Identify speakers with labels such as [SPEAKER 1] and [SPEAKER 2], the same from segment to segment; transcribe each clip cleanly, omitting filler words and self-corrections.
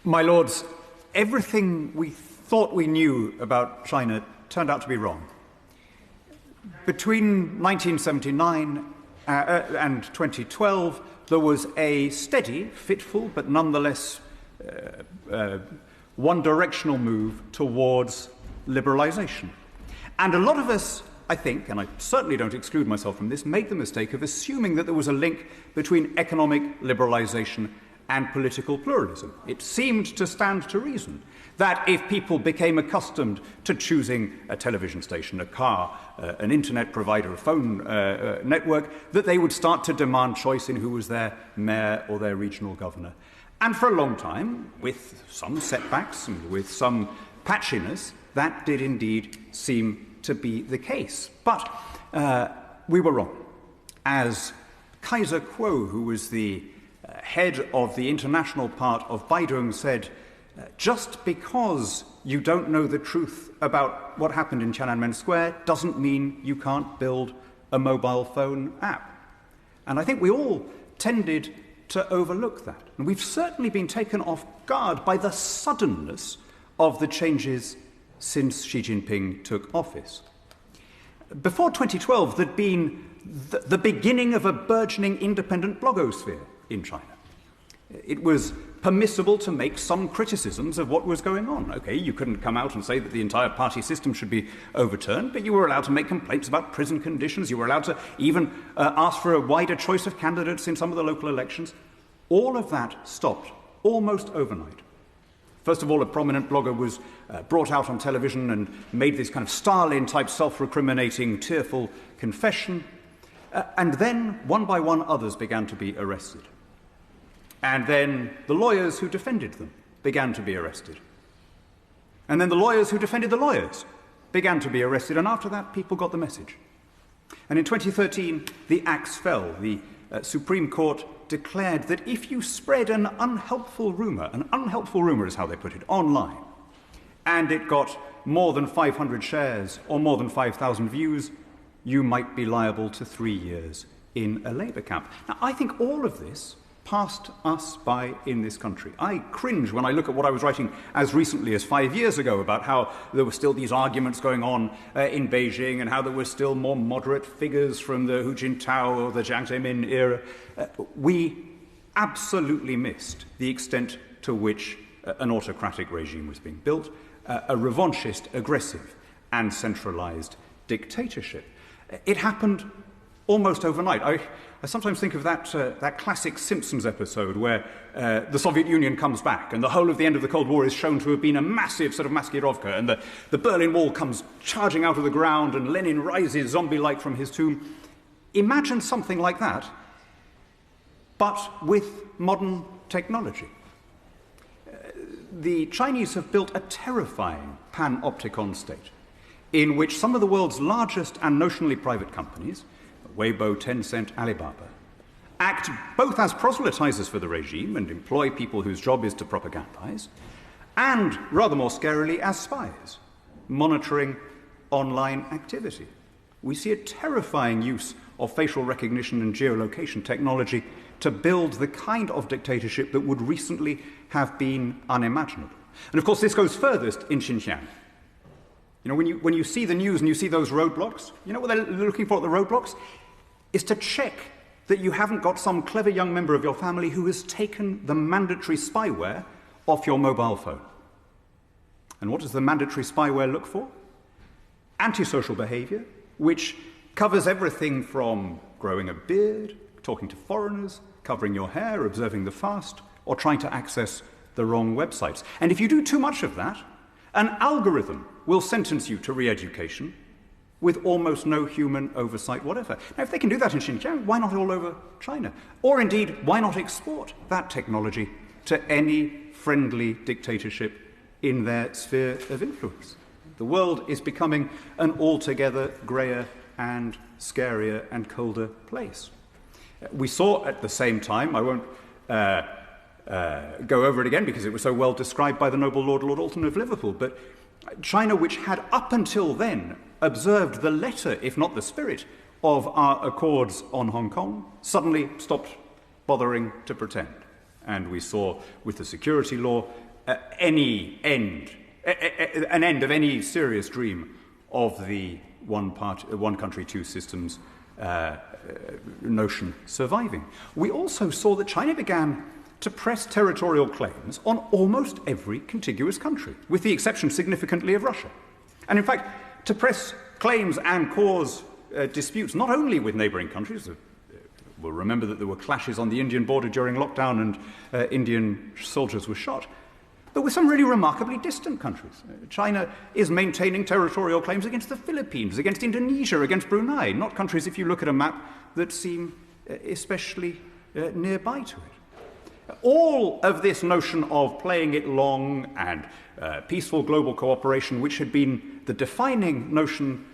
[SPEAKER 1] My lords, everything we thought we knew about China turned out to be wrong. Between 1979 and 2012, there was a steady, fitful, but nonetheless one-directional move towards liberalization. And a lot of us, I think, and I certainly don't exclude myself from this, made the mistake of assuming that there was a link between economic liberalization and political pluralism. It seemed to stand to reason that if people became accustomed to choosing a television station, a car, an internet provider, a phone network, that they would start to demand choice in who was their mayor or their regional governor. And for a long time, with some setbacks and with some patchiness, that did indeed seem to be the case. But we were wrong. As Kaiser Kuo, who was the head of the international part of Baidong, said, just because you don't know the truth about what happened in Tiananmen Square doesn't mean you can't build a mobile phone app. And I think we all tended to overlook that. And we've certainly been taken off guard by the suddenness of the changes since Xi Jinping took office. Before 2012, there'd been the beginning of a burgeoning independent blogosphere in China. It was permissible to make some criticisms of what was going on. Okay, you couldn't come out and say that the entire party system should be overturned, but you were allowed to make complaints about prison conditions. You were allowed to even ask for a wider choice of candidates in some of the local elections. All of that stopped almost overnight. First of all, a prominent blogger was brought out on television and made this kind of Stalin-type self-recriminating, tearful confession. And then, one by one, others began to be arrested. And then the lawyers who defended them began to be arrested. And then the lawyers who defended the lawyers began to be arrested. And after that, people got the message. And in 2013, the axe fell. The Supreme Court declared that if you spread an unhelpful rumour is how they put it, online, and it got more than 500 shares or more than 5,000 views, you might be liable to 3 years in a labour camp. Now, I think all of this passed us by in this country. I cringe when I look at what I was writing as recently as 5 years ago about how there were still these arguments going on in Beijing and how there were still more moderate figures from the Hu Jintao or the Jiang Zemin era. We absolutely missed the extent to which an autocratic regime was being built, a revanchist, aggressive and centralized dictatorship. It happened almost overnight. I sometimes think of that classic Simpsons episode where the Soviet Union comes back and the whole of the end of the Cold War is shown to have been a massive sort of maskirovka, and the Berlin Wall comes charging out of the ground and Lenin rises zombie-like from his tomb. Imagine something like that, but with modern technology. The Chinese have built a terrifying panopticon state in which some of the world's largest and notionally private companies, Weibo, Tencent, Alibaba, act both as proselytizers for the regime and employ people whose job is to propagandize, and, rather more scarily, as spies, monitoring online activity. We see a terrifying use of facial recognition and geolocation technology to build the kind of dictatorship that would recently have been unimaginable. And of course, this goes furthest in Xinjiang. You know, when you see the news and you see those roadblocks, you know what they're looking for at the roadblocks? Is to check that you haven't got some clever young member of your family who has taken the mandatory spyware off your mobile phone. And what does the mandatory spyware look for? Antisocial behavior, which covers everything from growing a beard, talking to foreigners, covering your hair, observing the fast, or trying to access the wrong websites. And if you do too much of that, an algorithm will sentence you to re-education with almost no human oversight whatever. Now, if they can do that in Xinjiang, why not all over China? Or indeed, why not export that technology to any friendly dictatorship in their sphere of influence? The world is becoming an altogether greyer and scarier and colder place. We saw at the same time, I won't go over it again because it was so well described by the noble Lord Alton of Liverpool, but China, which had up until then observed the letter, if not the spirit, of our accords on Hong Kong, suddenly stopped bothering to pretend. And we saw with the security law an end of any serious dream of the one country, two systems notion surviving. We also saw that China began to press territorial claims on almost every contiguous country, with the exception significantly of Russia. And in fact, to press claims and cause disputes not only with neighbouring countries. We'll remember that there were clashes on the Indian border during lockdown and Indian soldiers were shot, but with some really remarkably distant countries. China is maintaining territorial claims against the Philippines, against Indonesia, against Brunei, not countries, if you look at a map, that seem especially nearby to it. All of this notion of playing it long and peaceful global cooperation, which had been the defining notion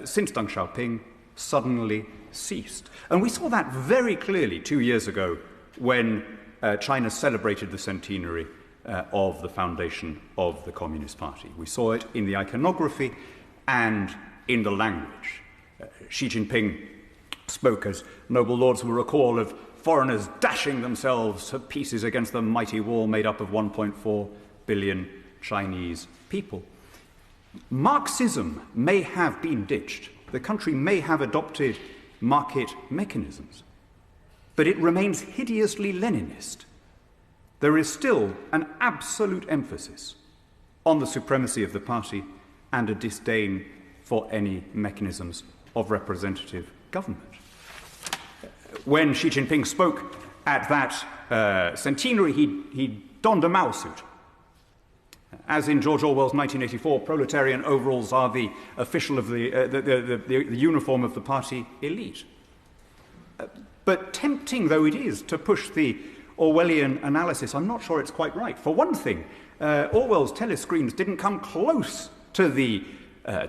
[SPEAKER 1] since Deng Xiaoping, suddenly ceased. And we saw that very clearly 2 years ago when China celebrated the centenary of the foundation of the Communist Party. We saw it in the iconography and in the language. Xi Jinping spoke, as noble lords will recall, of foreigners dashing themselves to pieces against the mighty wall made up of 1.4 billion Chinese people. Marxism may have been ditched. The country may have adopted market mechanisms, but it remains hideously Leninist. There is still an absolute emphasis on the supremacy of the party and a disdain for any mechanisms of representative government. When Xi Jinping spoke at that centenary, he donned a Mao suit. As in George Orwell's 1984, proletarian overalls are the official of the uniform of the party elite. But tempting though it is to push the Orwellian analysis, I'm not sure it's quite right. For one thing, Orwell's telescreens didn't come close to the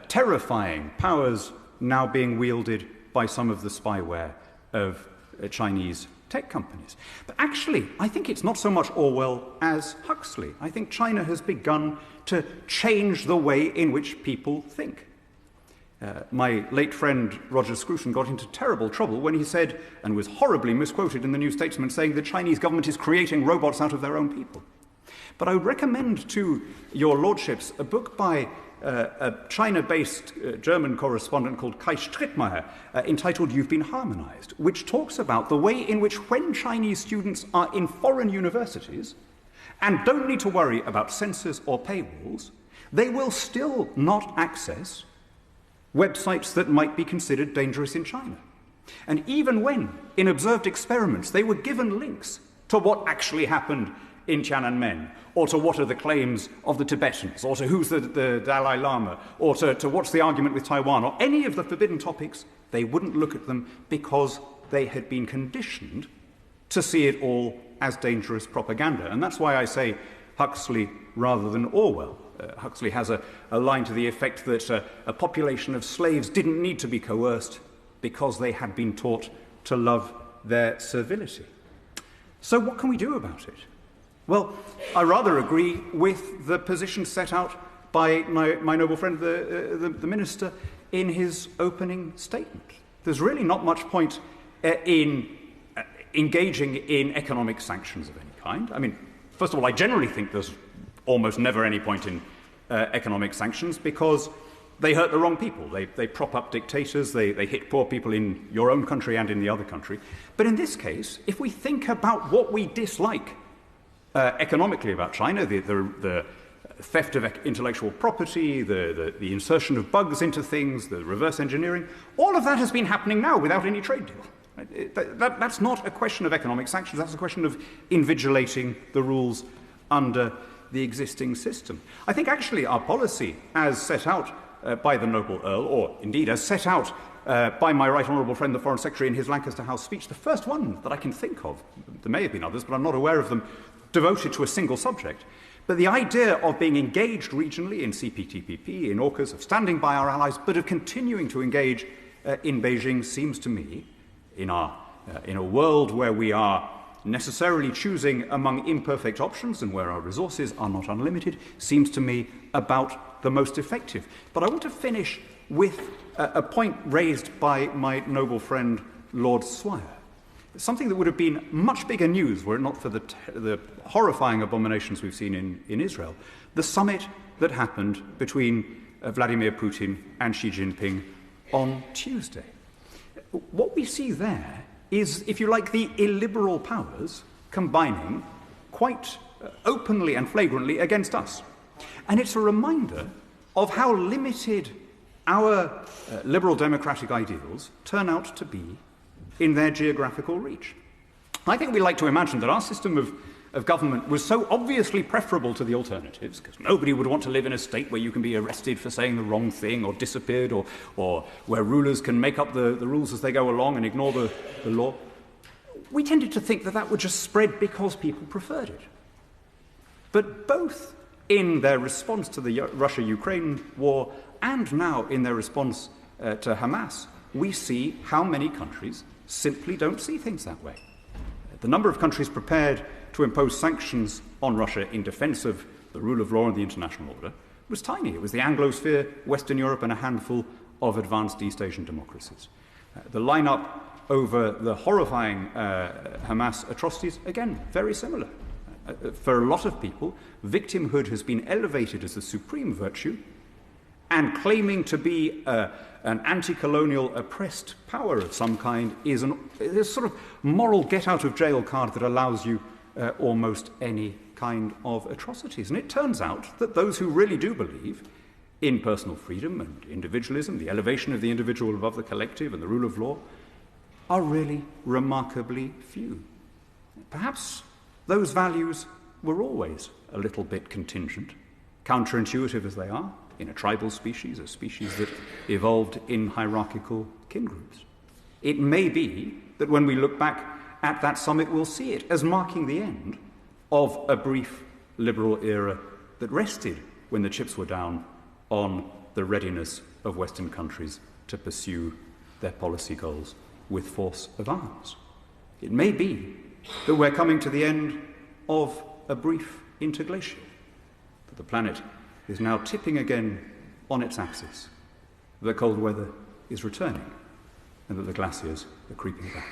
[SPEAKER 1] terrifying powers now being wielded by some of the spyware of Chinese tech companies. But actually, I think it's not so much Orwell as Huxley. I think China has begun to change the way in which people think. My late friend Roger Scruton got into terrible trouble when he said, and was horribly misquoted in the New Statesman, saying the Chinese government is creating robots out of their own people. But I would recommend to your lordships a book by a China-based German correspondent called Kai Strittmayer, entitled You've Been Harmonized, which talks about the way in which when Chinese students are in foreign universities and don't need to worry about censors or paywalls, they will still not access websites that might be considered dangerous in China. And even when, in observed experiments, they were given links to what actually happened in Tiananmen, or to what are the claims of the Tibetans, or to who's the Dalai Lama, or to what's the argument with Taiwan, or any of the forbidden topics, they wouldn't look at them because they had been conditioned to see it all as dangerous propaganda. And that's why I say Huxley rather than Orwell. Huxley has a line to the effect that a population of slaves didn't need to be coerced because they had been taught to love their servility. So what can we do about it? Well, I rather agree with the position set out by my noble friend, the Minister, in his opening statement. There's really not much point in engaging in economic sanctions of any kind. I mean, first of all, I generally think there's almost never any point in economic sanctions because they hurt the wrong people. They prop up dictators, they hit poor people in your own country and in the other country. But in this case, if we think about what we dislike economically about China, the theft of intellectual property, the insertion of bugs into things, the reverse engineering, all of that has been happening now without any trade deal. That's not a question of economic sanctions, that's a question of invigilating the rules under the existing system. I think actually our policy, as set out by the Noble Earl, or indeed as set out by my right honourable friend the Foreign Secretary in his Lancaster House speech, the first one that I can think of, there may have been others, but I'm not aware of them, devoted to a single subject. But the idea of being engaged regionally in CPTPP, in AUKUS, of standing by our allies, but of continuing to engage in Beijing seems to me, in a world where we are necessarily choosing among imperfect options and where our resources are not unlimited, seems to me about the most effective. But I want to finish with a point raised by my noble friend Lord Swire. something that would have been much bigger news were it not for the horrifying abominations we've seen in Israel, the summit that happened between Vladimir Putin and Xi Jinping on Tuesday. What we see there is, if you like, the illiberal powers combining quite openly and flagrantly against us. And it's a reminder of how limited our liberal democratic ideals turn out to be in their geographical reach. I think we like to imagine that our system of government was so obviously preferable to the alternatives, because nobody would want to live in a state where you can be arrested for saying the wrong thing or disappeared, or where rulers can make up the rules as they go along and ignore the law. We tended to think that that would just spread because people preferred it. But both in their response to the Russia-Ukraine war and now in their response to Hamas, we see how many countries simply don't see things that way. The number of countries prepared to impose sanctions on Russia in defense of the rule of law and the international order was tiny. It was the Anglosphere, Western Europe, and a handful of advanced East Asian democracies. The lineup over the horrifying Hamas atrocities, again, very similar. For a lot of people, victimhood has been elevated as the supreme virtue, and claiming to be an anti-colonial oppressed power of some kind is a sort of moral get-out-of-jail card that allows you almost any kind of atrocities. And it turns out that those who really do believe in personal freedom and individualism, the elevation of the individual above the collective and the rule of law, are really remarkably few. Perhaps those values were always a little bit contingent, counterintuitive as they are, in a tribal species, a species that evolved in hierarchical kin groups. It may be that when we look back at that summit, we'll see it as marking the end of a brief liberal era that rested when the chips were down on the readiness of Western countries to pursue their policy goals with force of arms. It may be that we're coming to the end of a brief interglacial, that the planet is now tipping again on its axis, that cold weather is returning, and that the glaciers are creeping back.